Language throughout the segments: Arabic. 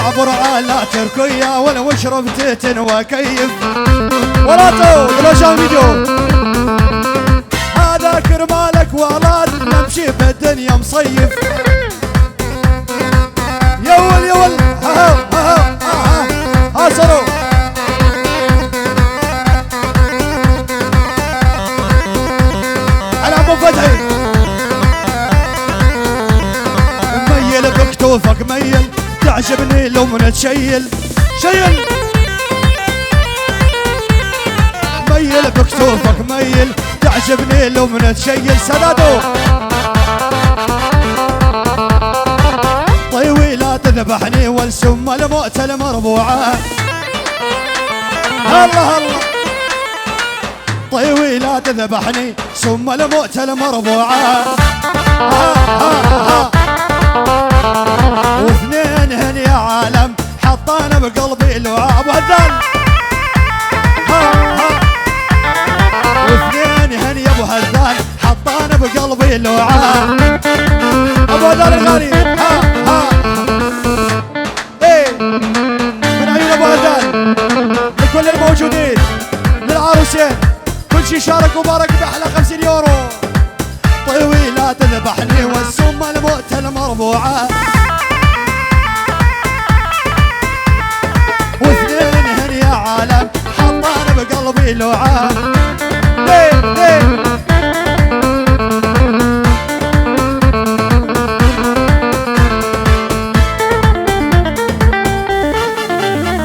عبر على تركيا ولو شربت وكيف وراتو دلوشان فيديو هذا كرمالك ولاد نمشي بالدنيا مصيف يول يول ها ها ها ها صاروا على ابو فتحي ميل بكتوفك ميل تعجبني لو من تشيل شيل ميل بكتوفك ميل تعجبني لو من تشيل سدادو طيوي لا تذبحني والسم الموت المربوعة الله الله طيوي لا تذبحني سم الموت المربوعة واثنين هن يا عالم حطانا بقلبي لعاب وهدان واثنين هن يا ابو هدان حطانا بقلبي لعاب ابو هدان الغالي ايه من عيون ابو هدان لكل الموجودين للعروسين كل شي شارك وبارك باحلى 50 يورو طيوي لا تذبحني والسم الموت المربوعة واثنين هن يا عالم حطانا بقلبي لعاب ليه ليه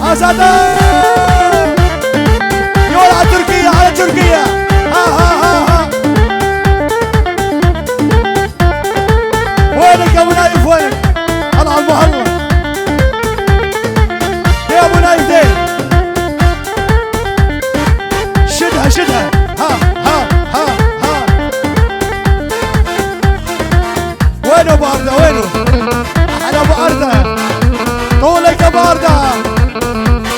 أسدان يقول على تركيا على تركيا ها ها ها ها وينك يا ابو نايف وينك الله المهلا يا ابو نايف دين شدها شدها ها ها ها ها وينه ابو أردة وينه على ابو أردة طولك يا ابو أردة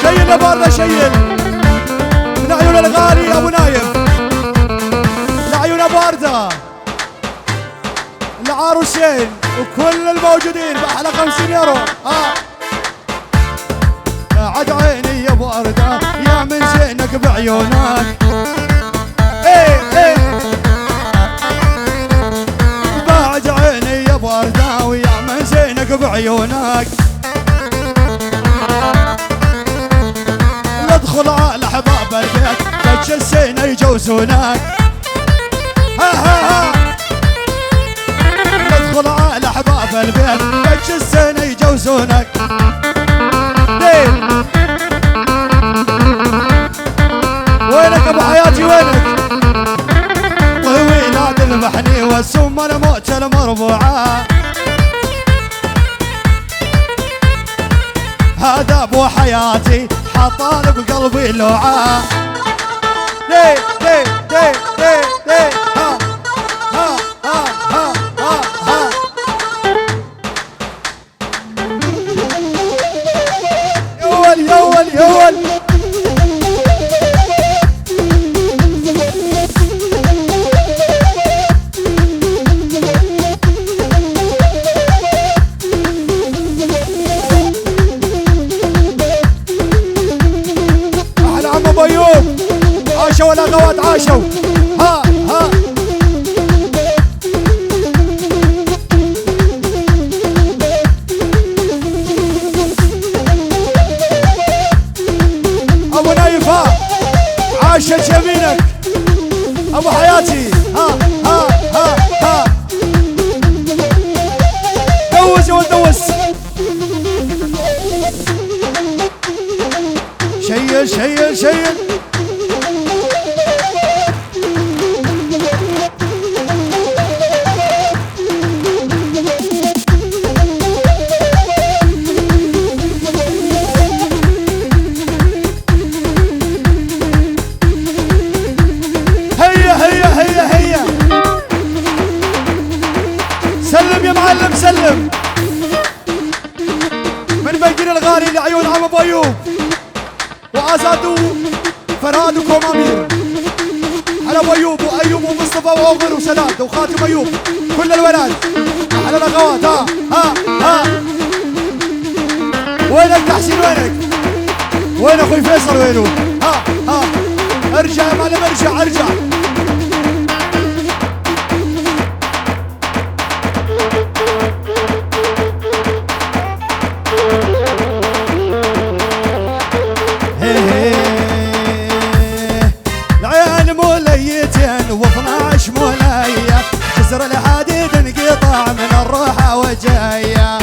شيل ابو أردة شيل من عيون الغالي ابو نايف لعيون ابو أردة العروسين وكل الموجودين باحلى 50 يورو عد عيني يا ابو أردة يا من زينك بعيونك ايه ايه بعد عيني يا ابو أردة ويا من زينك بعيونك ندخل على احباب البيت تجسين يجوزونك ها ها ها ندخل على احباب البيت تجسين يجوزونك ليه وينك ابو حياتي وينك طيوي لا تذبحني والسم الموت المربوعة هذا ابو حياتي حطاني بقلبي لوعة ليه ليه ليه ليه ليه ها ها ها ها ها ها يول يول يول عاشوا والاخوات عاشوا ها ها ابو نايف ها عاشت يمينك ابو حياتي ها ها ها ها دوس يا ولد دوس شيل شيل شيل سلم يا معلم سلم من بيجين الغالي لعيون عم ابو ايوب وازادو فراد وكومامير على ابو ايوب وايوب ومصطفى وعمر وسداد وخاتم ايوب كل الولاد على الاخوات ها ها ها وينك تحسين وينك؟ وين اخوي فيصل وينه؟ ها ارجع يا معلم ارجع العيال موليتين و12 مولية جسر الحديد انقطع من الروحة وجاية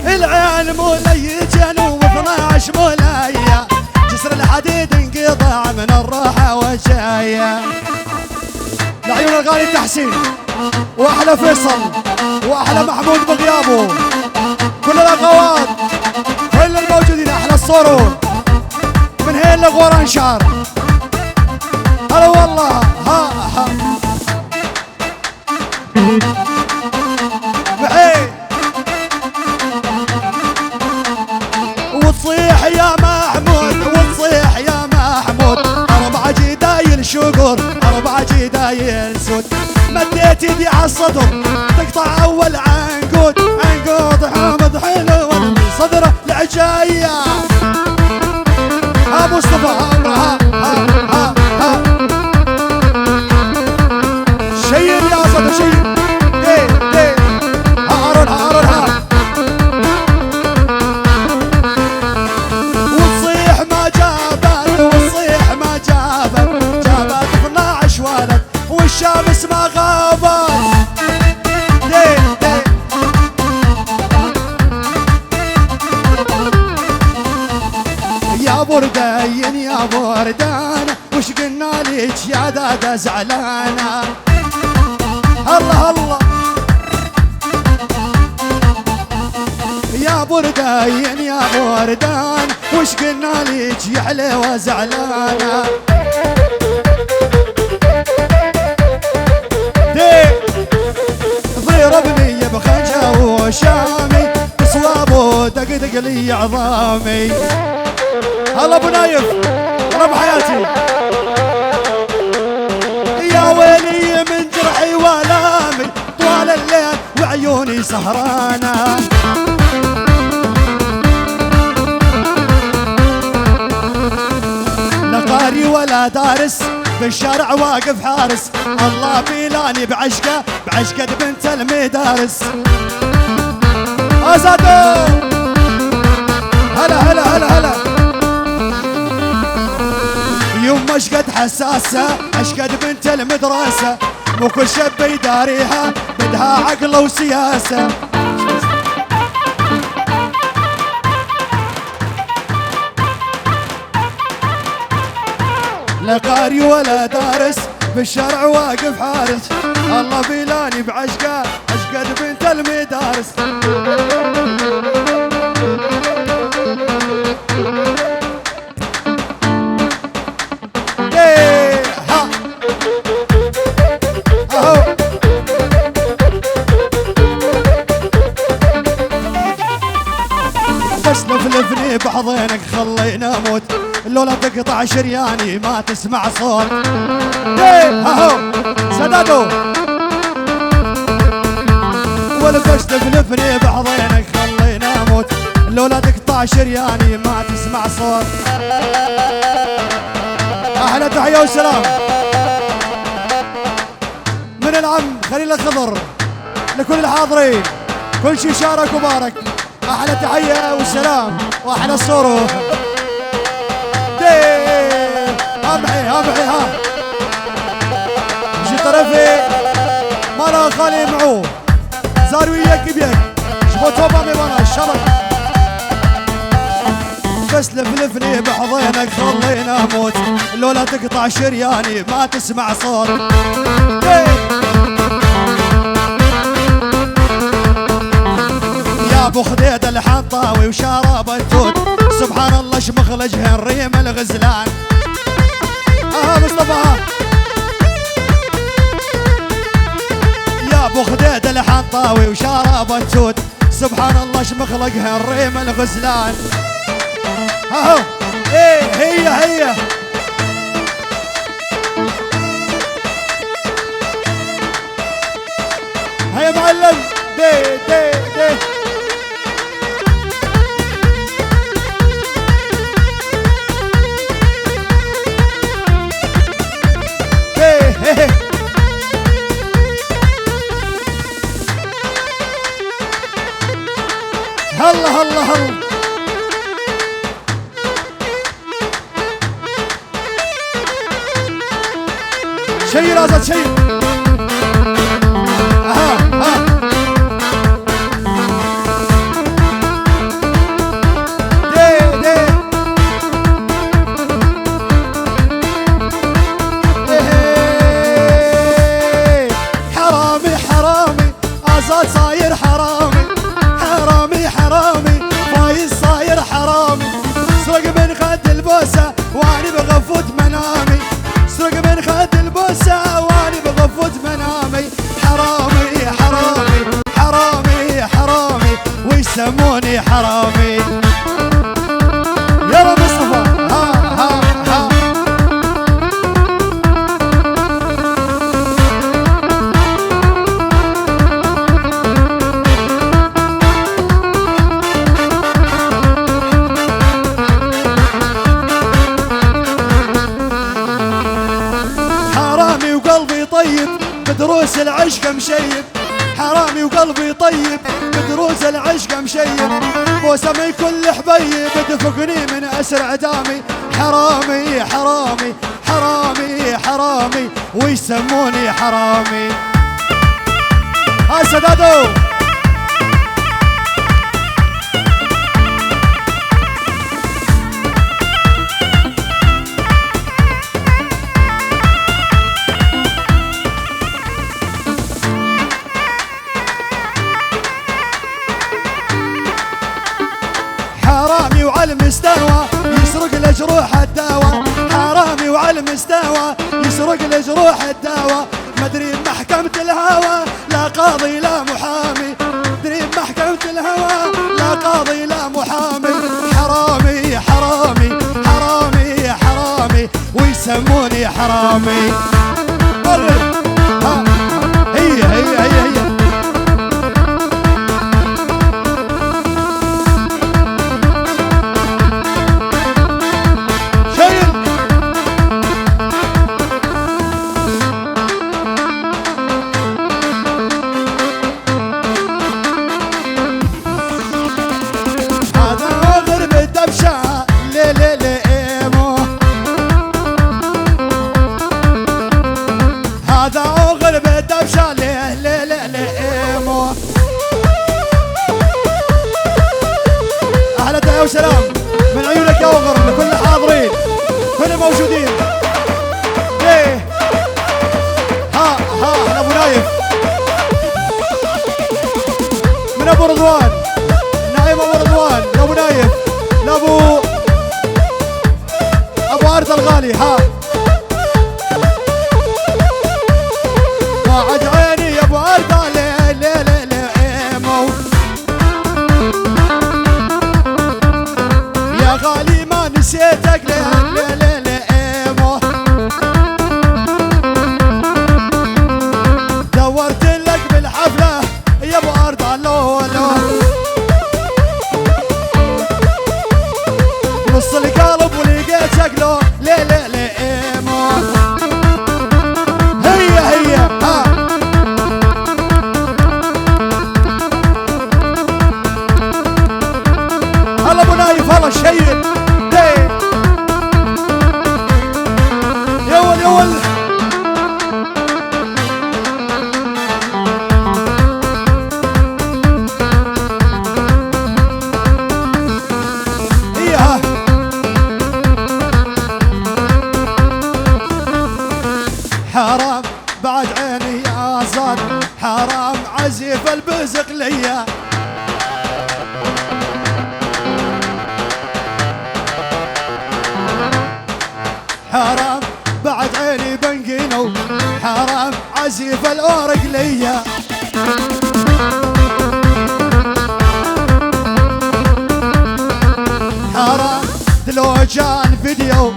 العيال موليتين و12 مولية جسر الحديد انقطع من الروحة وجاية العيون الغالي تحسين واحلى فيصل واحلى محمود بغيابه كل الاخوات كل الموجودين احلى الصورو من هين لغوران شهر هلا والله ها بحي وتصيح يا محمود وتصيح يا محمود 4 جدايل شقر 4 جدايل سود مديت يدي عالصدر تقطع اول عنقود حامد حلو صدره العجايه ها مصطفى ها شيل يا صدر شيل ليه هارون وتصيح ما جابت 12 ولد والشمس ما غابت يا بردان وش قلنا ليك يا دادا زعلانة الله يا بردان وش قلنا ليك يا حلوة زعلانة ضربني بخنجة وشامي صوابه دق لي عظامي هلا ابو نايف هلا بحياتي يا ويلي من جرحي والامي طوال الليل وعيوني سهرانه لا قاري ولا دارس بالشارع واقف حارس الله بيلاني بعشقه بنت المدارس ازادو هلا يوم اشقد حساسة اشقد بنت المدرسة مو كل شب يداريها بدها عقل وسياسة لا قاري ولا دارس بالشارع واقف حارس الله بيلاني بعشقه اشقد بنت المدارس لفلفني بحضنك خلينا اموت لولا تقطع شرياني ما تسمع صوت هاهو سدادو ولفش لفلفني بحضنك خلينا اموت لولا تقطع شرياني ما تسمع صوت احلى تحيه وسلام من العم خليل الخضر لكل الحاضرين كل شي شارك وبارك احلى تحيه والسلام واحلى الصورو امحي ها جي طرفي مرة خالي معو زار وياك بيك جبوتو بامي وانا الشرف بس لفلفني بحضينك خلينا اموت لولا تقطع شرياني ما تسمع صوت يا ابو خديد الحطاوي وشارب التوت سبحان الله شمخلج هالريم الغزلان مصطفى يا ابو خديد الحطاوي وشارب التوت سبحان الله شمخلق هالريم الغزلان اهو هي معلم دي دي دي هلا هلا هلا شيل راسك شيل ها دي دي حرامي حرامي ازاد صاير حرامي حرامي حرامي فايز صاير حرامي سرق من خد البوسه واني بغفوت منامي سرق من خد البوسه واني بغفوت منامي حرامي حرامي حرامي حرامي ويسموني حرامي يلا مصطفى ها ها ها حرامي وقلبي طيب بدروس العشق مشيب حرامي وقلبي طيب بدروس العشق مشيب بوسه من كل حبيب تفقني من اسرع دامي حرامي حرامي حرامي حرامي ويسموني حرامي ها سدادو حرامي وعلى المستوى يسرق لجروح الدواء حرامي وعلى المستوى يسرق لجروح الدواء مدري بمحكمة الهوى لا قاضي لا محامي مدري بمحكمة الهوى لا قاضي لا محامي حرامي حرامي حرامي حرامي ويسموني حرامي هي هذا أغر بالدبشة ليه ليه ليه ليه مو أهلا تحية وسلام من عيونك يا أغر لكل الحاضرين كل الموجودين ليه ها من أبو نايف من أبو رضوان نعيم أبو رضوان لأبو نايف لأبو أرض الغالي ها وعد عيني يا ابو ارض ليه ليه ليه ليه مو يا غالي ما نسيتك ليه ليه ليه ليه مو دورت لك بالحفله يا ابو ارض لو نص القلب ولقيتك لو ليه ليه ليه مو هي ها هلا ابو نايف هلا الشيل دي يول يول ها حرام بعد عيني يا زاد حرام عزيف البزق ليا حرام بعد عيني بنقينو حرام عزيف الأورق ليا حرام لو جان فيديو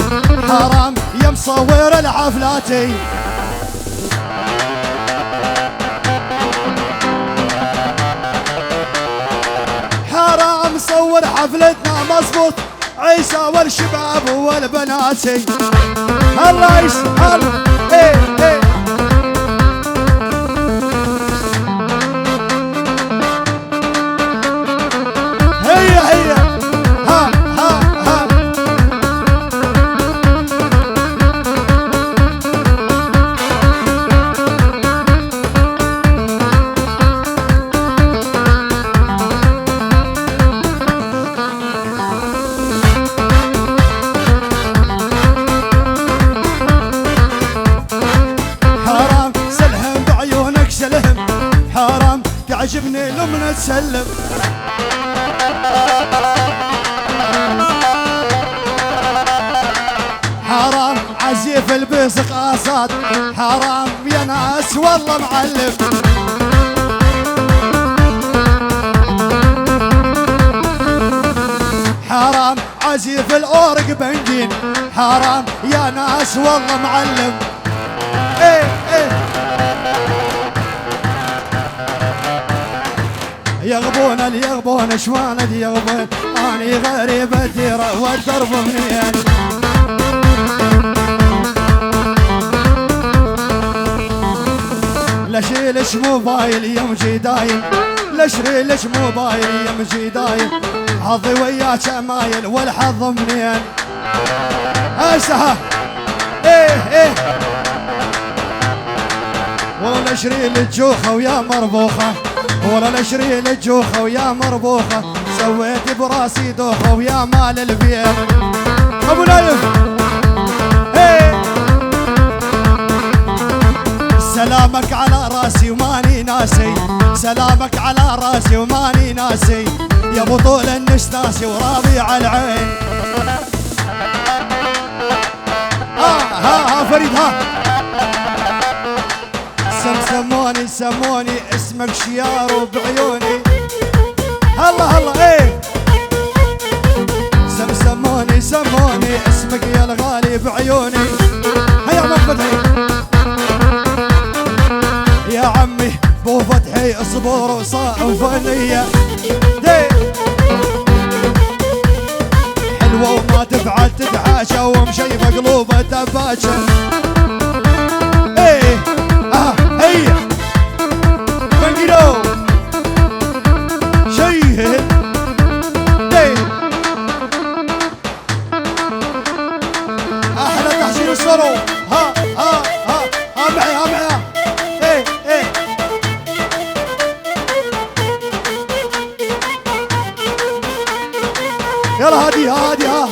حرام يا مصور الحفلاتي منور حفلتنا مظبوط، عيسى والشباب والبناتي. الله يسهل. ايه ايه هي ها ها ها. حرام سلهم بعيونك سلهم، حرام تعجبني لمنا تسلم. حرام عزيف البس قاصات، حرام يا ناس والله معلم. حرام عزيف الأورق بنجين، حرام يا ناس والله معلم. ايه ايه يغبون اليغبون شوان يغبون، اني غريب الديره والدرب منين. لشيلش موبايل يمشي دايم، لشريلش موبايل يمشي دايم، حظي وياك مايل والحظ منين. هسه ايه ايه والله لشريل الجوخه ويا مربوخه، والله لشريل الجوخه ويا مربوخه، سويت براسي دوخه ويا مال البيت. ابو نايف ايه سلامك على راسي وماني ناسي، سلامك على راسي وماني ناسي، يا بطول النسناسي ورابيع العين. ها فريد ها. سموني اسمك شيار بعيوني. هلا هلا ايه سموني اسمك يا الغالي بعيوني. هيا عم فتحي يا عمي بو فتحي اصبر وصائم فنية حلوة وما تفعل تدعاشة ومشيفة قلوبة دباشة. ايه هي بنقلو شيه احلى تحسين الصرو. ها معي ايه يلا هادي ها